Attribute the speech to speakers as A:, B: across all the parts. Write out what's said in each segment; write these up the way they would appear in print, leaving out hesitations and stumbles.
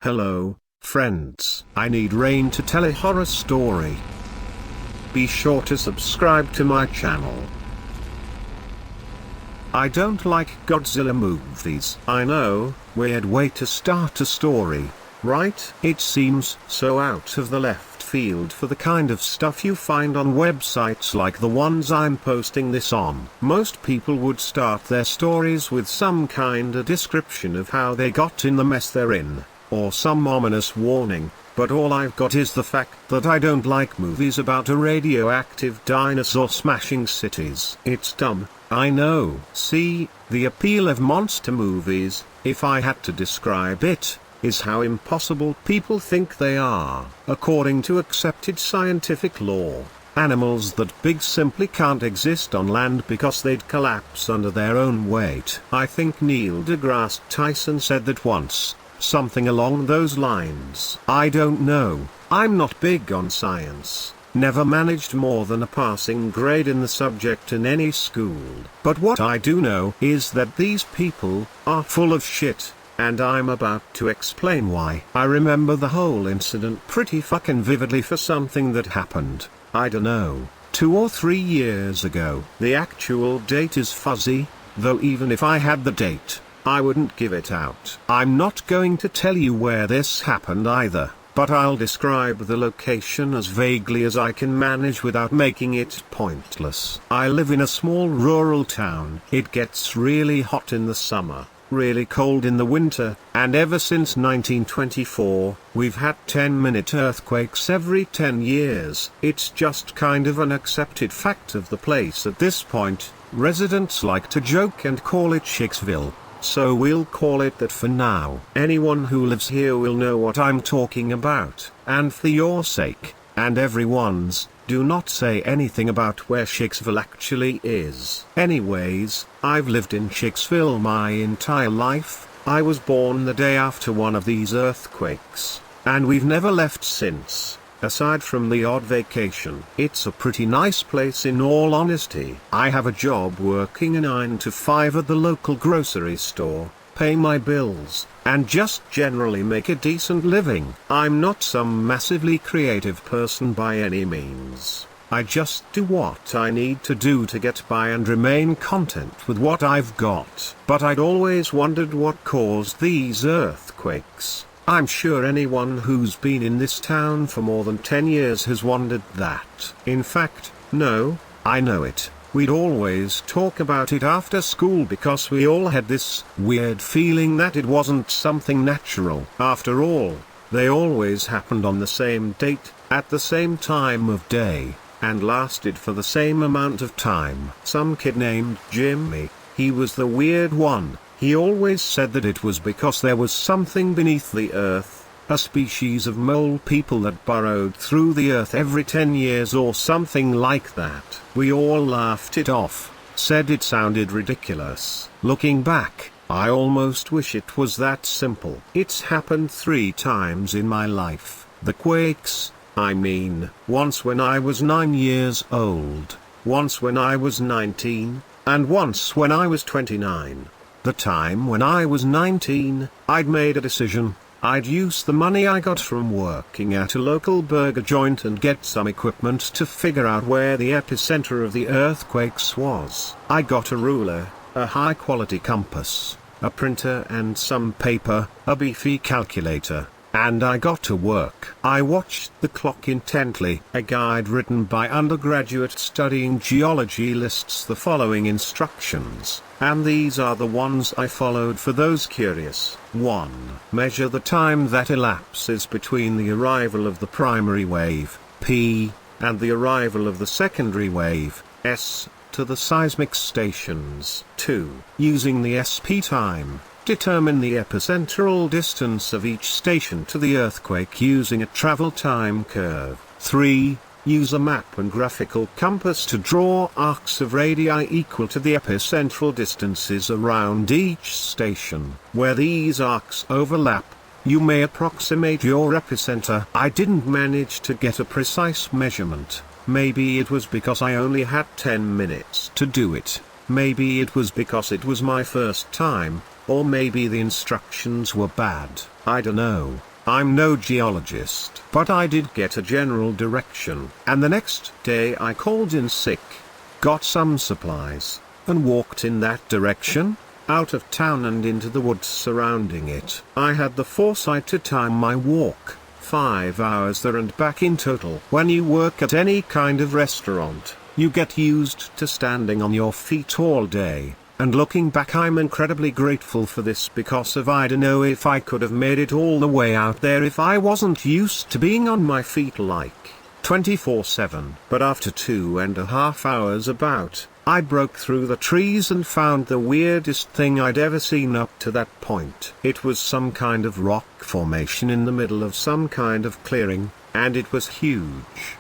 A: Hello, friends. I need Rain to tell a horror story. Be sure to subscribe to my channel. I don't like Godzilla movies. I know, weird way to start a story, right? It seems so out of the left field for the kind of stuff you find on websites like the ones I'm posting this on. Most people would start their stories with some kind of description of how they got in the mess they're in, or some ominous warning, but all I've got is the fact that I don't like movies about a radioactive dinosaur smashing cities. It's dumb, I know. See, the appeal of monster movies, if I had to describe it, is how impossible people think they are. According to accepted scientific law, animals that big simply can't exist on land because they'd collapse under their own weight. I think Neil deGrasse Tyson said that once. Something along those lines. I don't know, I'm not big on science, never managed more than a passing grade in the subject in any school. But what I do know is that these people are full of shit, and I'm about to explain why. I remember the whole incident pretty fucking vividly for something that happened, I don't know, 2 or 3 years ago. The actual date is fuzzy, though even if I had the date, I wouldn't give it out. I'm not going to tell you where this happened either, but I'll describe the location as vaguely as I can manage without making it pointless. I live in a small rural town. It gets really hot in the summer, really cold in the winter, and ever since 1924, we've had 10-minute earthquakes every 10 years. It's just kind of an accepted fact of the place at this point. Residents like to joke and call it Shakesville, so we'll call it that for now. Anyone who lives here will know what I'm talking about, and for your sake, and everyone's, do not say anything about where Shakesville actually is. Anyways, I've lived in Shakesville my entire life. I was born the day after one of these earthquakes, and we've never left since. Aside from the odd vacation. It's a pretty nice place in all honesty. I have a job working a 9 to 5 at the local grocery store, pay my bills, and just generally make a decent living. I'm not some massively creative person by any means. I just do what I need to do to get by and remain content with what I've got. But I'd always wondered what caused these earthquakes. I'm sure anyone who's been in this town for more than 10 years has wondered that. In fact, no, I know it. We'd always talk about it after school because we all had this weird feeling that it wasn't something natural. After all, they always happened on the same date, at the same time of day, and lasted for the same amount of time. Some kid named Jimmy, he was the weird one. He always said that it was because there was something beneath the earth, a species of mole people that burrowed through the earth every 10 years or something like that. We all laughed it off, said it sounded ridiculous. Looking back, I almost wish it was that simple. It's happened 3 times in my life. The quakes, I mean, once when I was 9 years old, once when I was 19, and once when I was 29. The time when I was 19, I'd made a decision. I'd use the money I got from working at a local burger joint and get some equipment to figure out where the epicenter of the earthquakes was. I got a ruler, a high-quality compass, a printer and some paper, a beefy calculator, and I got to work. I watched the clock intently. A guide written by undergraduates studying geology lists the following instructions, and these are the ones I followed for those curious. 1. Measure the time that elapses between the arrival of the primary wave, P, and the arrival of the secondary wave, S, to the seismic stations. 2. Using the SP time, determine the epicentral distance of each station to the earthquake using a travel time curve. 3. Use a map and graphical compass to draw arcs of radii equal to the epicentral distances around each station. Where these arcs overlap, you may approximate your epicenter. I didn't manage to get a precise measurement. Maybe it was because I only had 10 minutes to do it. Maybe it was because it was my first time. Or maybe the instructions were bad. I don't know. I'm no geologist, but I did get a general direction. And the next day I called in sick, got some supplies, and walked in that direction, out of town and into the woods surrounding it. I had the foresight to time my walk, 5 hours there and back in total. When you work at any kind of restaurant, you get used to standing on your feet all day. And looking back, I'm incredibly grateful for this, because I don't know if I could have made it all the way out there if I wasn't used to being on my feet like 24/7. But after 2.5 hours about, I broke through the trees and found the weirdest thing I'd ever seen up to that point. It was some kind of rock formation in the middle of some kind of clearing, and it was huge.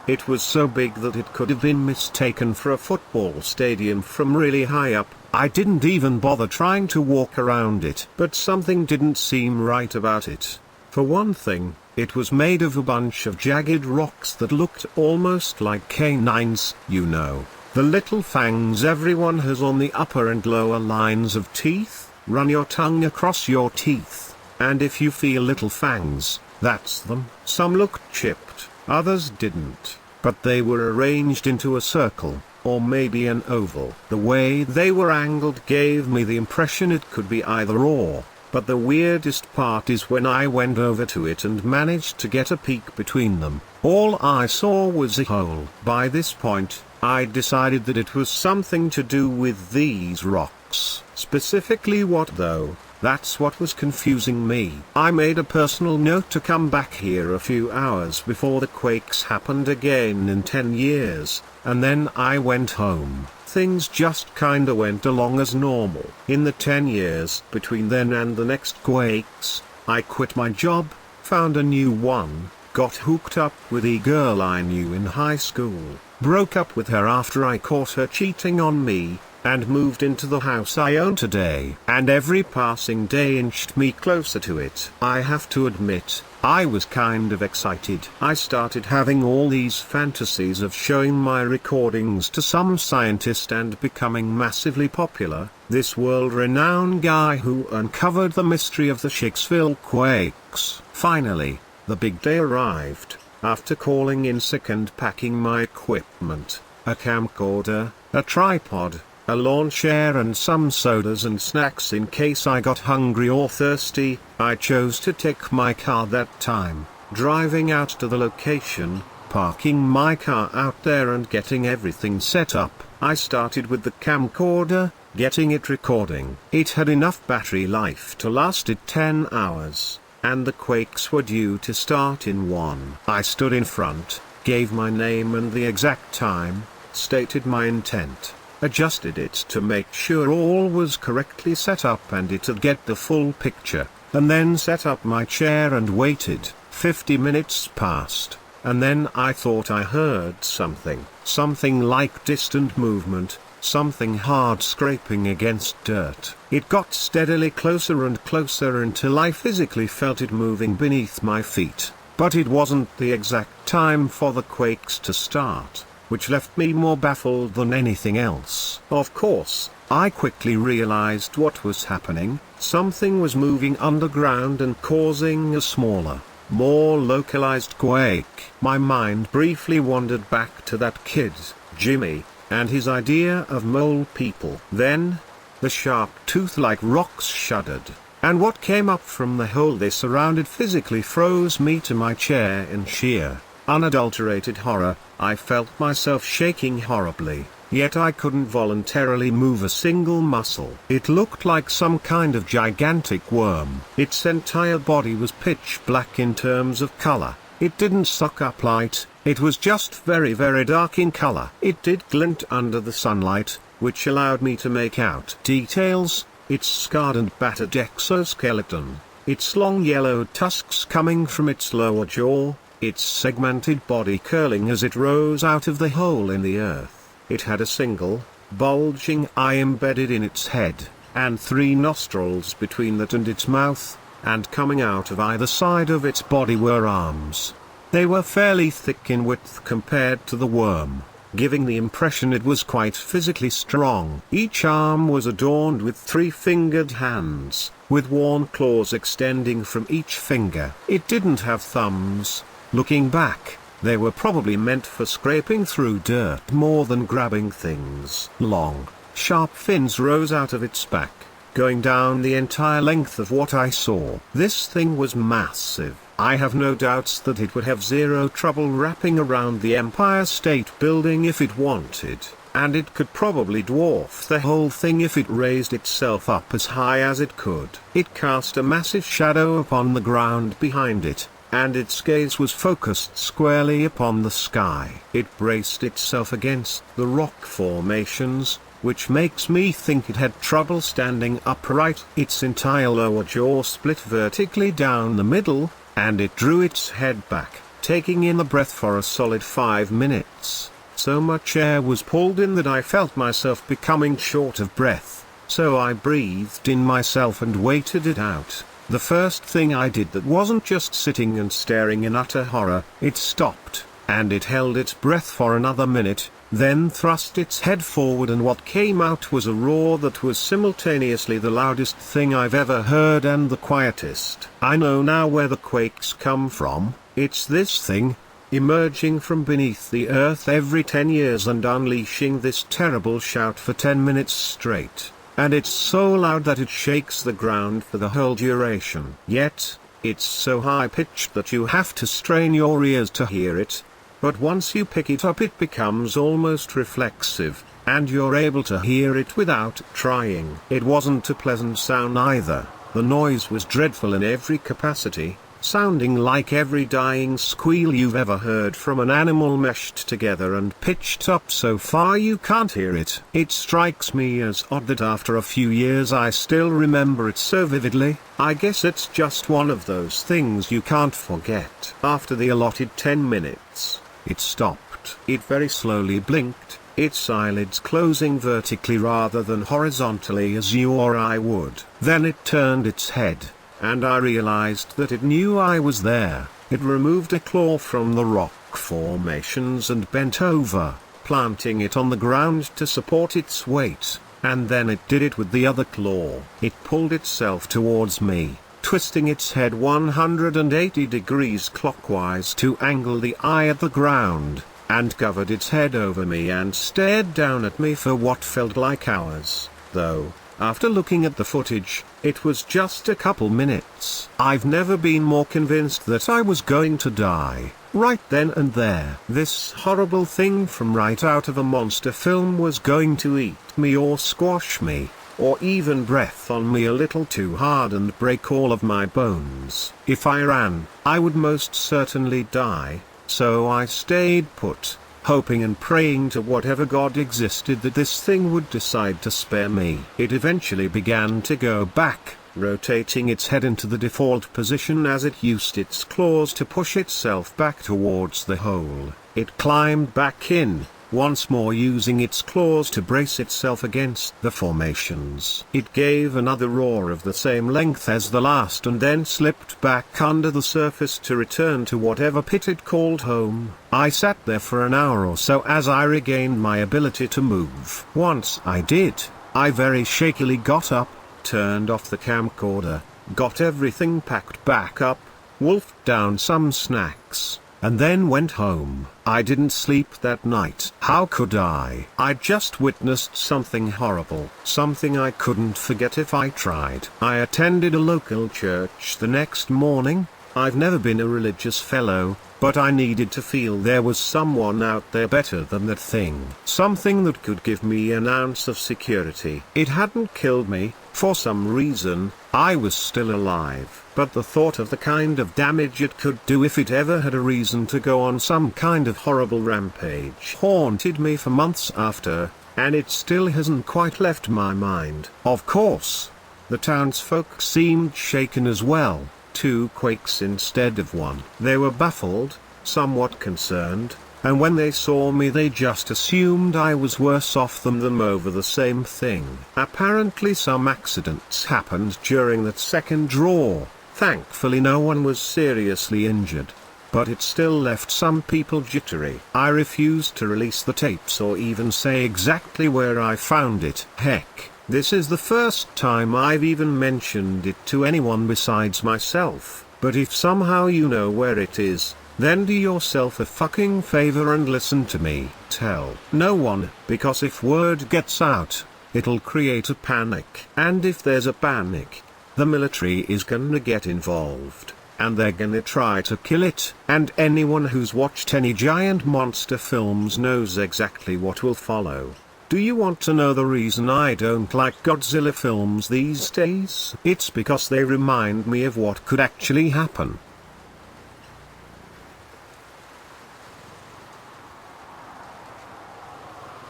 A: It was so big that it could have been mistaken for a football stadium from really high up. I didn't even bother trying to walk around it. But something didn't seem right about it. For one thing, it was made of a bunch of jagged rocks that looked almost like canines. You know, the little fangs everyone has on the upper and lower lines of teeth. Run your tongue across your teeth, and if you feel little fangs, that's them. Some looked chipped. Others didn't, but they were arranged into a circle, or maybe an oval. The way they were angled gave me the impression it could be either or, but the weirdest part is when I went over to it and managed to get a peek between them, all I saw was a hole. By this point, I decided that it was something to do with these rocks. Specifically what though? That's what was confusing me. I made a personal note to come back here a few hours before the quakes happened again in 10 years, and then I went home. Things just kinda went along as normal. In the 10 years between then and the next quakes, I quit my job, found a new one, got hooked up with a girl I knew in high school, broke up with her after I caught her cheating on me, and moved into the house I own today. And every passing day inched me closer to it. I have to admit, I was kind of excited. I started having all these fantasies of showing my recordings to some scientist and becoming massively popular, this world-renowned guy who uncovered the mystery of the Schicksville quakes. Finally, the big day arrived. After calling in sick and packing my equipment, a camcorder, a tripod, a lawn chair and some sodas and snacks in case I got hungry or thirsty, I chose to take my car that time, driving out to the location, parking my car out there and getting everything set up. I started with the camcorder, getting it recording. It had enough battery life to last it 10 hours, and the quakes were due to start in 1. I stood in front, gave my name and the exact time, stated my intent, adjusted it to make sure all was correctly set up and it'd get the full picture, and then set up my chair and waited. 50 minutes passed, and then I thought I heard something like distant movement, something hard scraping against dirt. It got steadily closer and closer until I physically felt it moving beneath my feet, but it wasn't the exact time for the quakes to start, which left me more baffled than anything else. Of course, I quickly realized what was happening. Something was moving underground and causing a smaller, more localized quake. My mind briefly wandered back to that kid, Jimmy, and his idea of mole people. Then, the sharp tooth-like rocks shuddered, and what came up from the hole they surrounded physically froze me to my chair in sheer, unadulterated horror. I felt myself shaking horribly, yet I couldn't voluntarily move a single muscle. It looked like some kind of gigantic worm. Its entire body was pitch black in terms of color. It didn't suck up light, it was just very very dark in color. It did glint under the sunlight, which allowed me to make out details, its scarred and battered exoskeleton, its long yellow tusks coming from its lower jaw, its segmented body curling as it rose out of the hole in the earth. It had a single, bulging eye embedded in its head, and 3 nostrils between that and its mouth, and coming out of either side of its body were arms. They were fairly thick in width compared to the worm, giving the impression it was quite physically strong. Each arm was adorned with 3-fingered hands, with worn claws extending from each finger. It didn't have thumbs. Looking back, they were probably meant for scraping through dirt more than grabbing things. Long, sharp fins rose out of its back, going down the entire length of what I saw. This thing was massive. I have no doubts that it would have zero trouble wrapping around the Empire State Building if it wanted, and it could probably dwarf the whole thing if it raised itself up as high as it could. It cast a massive shadow upon the ground behind it, and its gaze was focused squarely upon the sky. It braced itself against the rock formations, which makes me think it had trouble standing upright. Its entire lower jaw split vertically down the middle, and it drew its head back, taking in the breath for a solid 5 minutes. So much air was pulled in that I felt myself becoming short of breath, so I breathed in myself and waited it out. The first thing I did that wasn't just sitting and staring in utter horror, it stopped, and it held its breath for another minute, then thrust its head forward, and what came out was a roar that was simultaneously the loudest thing I've ever heard and the quietest. I know now where the quakes come from. It's this thing, emerging from beneath the earth every 10 years and unleashing this terrible shout for 10 minutes straight. And it's so loud that it shakes the ground for the whole duration. Yet, it's so high-pitched that you have to strain your ears to hear it. But once you pick it up it becomes almost reflexive, and you're able to hear it without trying. It wasn't a pleasant sound either. The noise was dreadful in every capacity, sounding like every dying squeal you've ever heard from an animal meshed together and pitched up so far you can't hear it. It strikes me as odd that after a few years I still remember it so vividly. I guess it's just one of those things you can't forget. After the allotted 10 minutes, it stopped. It very slowly blinked, its eyelids closing vertically rather than horizontally as you or I would. Then it turned its head, and I realized that it knew I was there. It removed a claw from the rock formations and bent over, planting it on the ground to support its weight, and then it did it with the other claw. It pulled itself towards me, twisting its head 180 degrees clockwise to angle the eye at the ground, and covered its head over me and stared down at me for what felt like hours, though, after looking at the footage, it was just a couple minutes. I've never been more convinced that I was going to die, right then and there. This horrible thing from right out of a monster film was going to eat me or squash me, or even breath on me a little too hard and break all of my bones. If I ran, I would most certainly die, so I stayed put, hoping and praying to whatever God existed that this thing would decide to spare me. It eventually began to go back, rotating its head into the default position as it used its claws to push itself back towards the hole. It climbed back in, once more using its claws to brace itself against the formations. It gave another roar of the same length as the last and then slipped back under the surface to return to whatever pit it called home. I sat there for an hour or so as I regained my ability to move. Once I did, I very shakily got up, turned off the camcorder, got everything packed back up, wolfed down some snacks, and then went home. I didn't sleep that night. How could I? I'd just witnessed something horrible, something I couldn't forget if I tried. I attended a local church the next morning. I've never been a religious fellow, but I needed to feel there was someone out there better than that thing. Something that could give me an ounce of security. It hadn't killed me. For some reason, I was still alive. But the thought of the kind of damage it could do if it ever had a reason to go on some kind of horrible rampage haunted me for months after, and it still hasn't quite left my mind. Of course, the townsfolk seemed shaken as well. 2 quakes instead of 1. They were baffled, somewhat concerned, and when they saw me they just assumed I was worse off than them over the same thing. Apparently some accidents happened during that second draw. Thankfully no one was seriously injured, but it still left some people jittery. I refused to release the tapes or even say exactly where I found it. Heck, This is the first time I've even mentioned it to anyone besides myself, but if somehow you know where it is, then do yourself a fucking favor and listen to me. Tell no one, because if word gets out, it'll create a panic. And if there's a panic, the military is gonna get involved, and they're gonna try to kill it. And anyone who's watched any giant monster films knows exactly what will follow. Do you want to know the reason I don't like Godzilla films these days? It's because they remind me of what could actually happen.